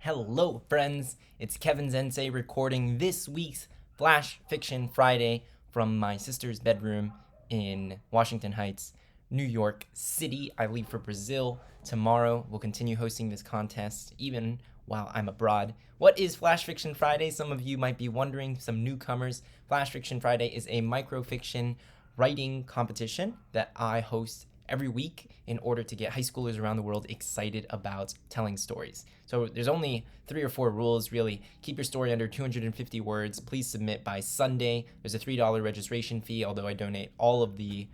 Hello, friends. It's Kevin Zensei recording this week's Flash Fiction Friday from my sister's bedroom in Washington Heights, New York City. I leave for Brazil tomorrow. We'll continue hosting this contest even while I'm abroad. What is Flash Fiction Friday? Some of you might be wondering, some newcomers. Flash Fiction Friday is a microfiction writing competition that I host every week in order to get high schoolers around the world excited about telling stories. So there's only 3 or 4 rules, really. Keep your story under 250 words. Please submit by Sunday. There's a $3 registration fee, although I donate all of the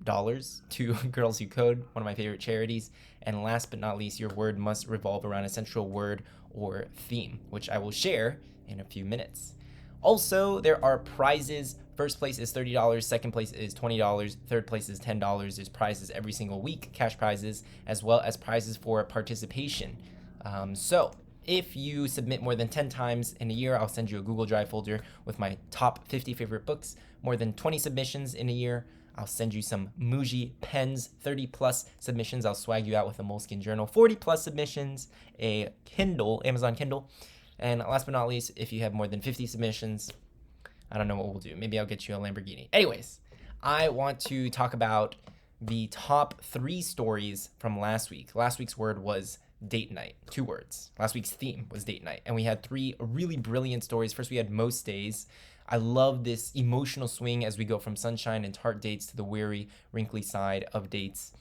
dollars to Girls Who Code, one of my favorite charities. And last but not least, your word must revolve around a central word or theme, which I will share in a few minutes. Also, there are prizes. First place is $30, second place is $20, third place is $10. There's prizes every single week, cash prizes, as well as prizes for participation. So if you submit more than 10 times in a year, I'll send you a Google Drive folder with my top 50 favorite books. More than 20 submissions in a year, I'll send you some Muji pens. 30 plus submissions, I'll swag you out with a Moleskine journal. 40 plus submissions, a Kindle, Amazon Kindle. And last but not least, if you have more than 50 submissions, I don't know what we'll do. Maybe I'll get you a Lamborghini. Anyways, I want to talk about the top 3 stories from last week. Last week's word was date night, 2 words. Last week's theme was date night. And we had 3 really brilliant stories. First, we had Most Days. I love this emotional swing as we go from sunshine and tart dates to the weary, wrinkly side of dates.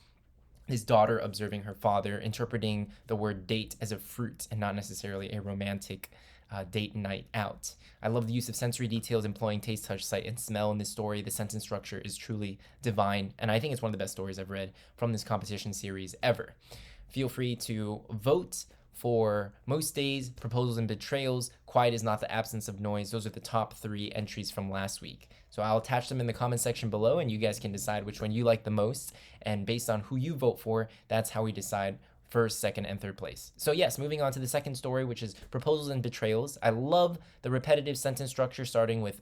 His daughter observing her father, interpreting the word date as a fruit and not necessarily a romantic date night out. I love the use of sensory details employing taste, touch, sight, and smell in this story. The sentence structure is truly divine, and I think it's one of the best stories I've read from this competition series ever. Feel free to vote for Most Days, Proposals, and Betrayals. Quiet is not the absence of noise. Those are the top 3 entries from last week. So I'll attach them in the comment section below, and you guys can decide which one you like the most. And based on who you vote for, that's how we decide first, second, and third place. So yes, moving on to the second story, which is Proposals and Betrayals. I love the repetitive sentence structure starting with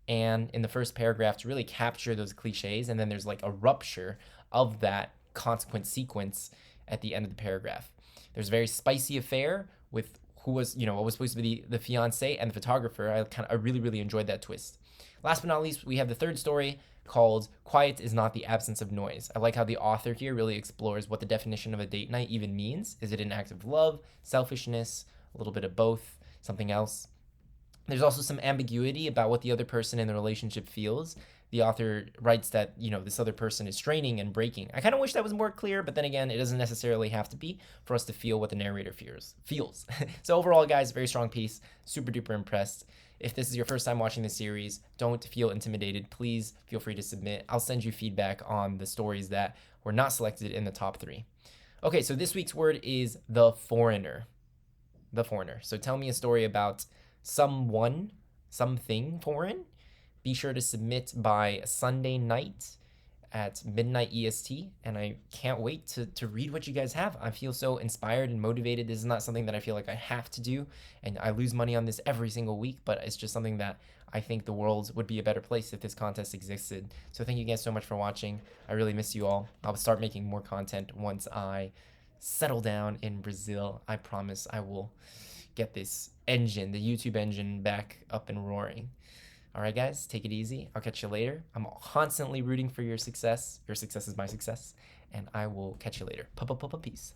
and in the first paragraph to really capture those cliches, and then there's like a rupture of that consequent sequence at the end of the paragraph. There's a very spicy affair with who was, what was supposed to be the fiance and the photographer. I really enjoyed that twist. Last but not least, we have the third story called Quiet is Not the Absence of Noise. I like how the author here really explores what the definition of a date night even means. Is it an act of love, selfishness, a little bit of both, something else? There's also some ambiguity about what the other person in the relationship feels. The author writes that, this other person is straining and breaking. I kind of wish that was more clear, but then again, it doesn't necessarily have to be for us to feel what the narrator feels. So overall, guys, very strong piece. Super duper impressed. If this is your first time watching the series, don't feel intimidated. Please feel free to submit. I'll send you feedback on the stories that were not selected in the top 3. Okay, so this week's word is the foreigner. The foreigner. So tell me a story about someone, something foreign. Be sure to submit by Sunday night at midnight EST, and I can't wait to read what you guys have. I feel so inspired and motivated. This is not something that I feel like I have to do, and I lose money on this every single week, but it's just something that I think the world would be a better place if this contest existed. So thank you guys so much for watching. I really miss you all. I'll start making more content once I settle down in Brazil. I promise I will get this engine, the YouTube engine, back up and roaring. All right, guys, take it easy. I'll catch you later. I'm constantly rooting for your success. Your success is my success. And I will catch you later. Peace.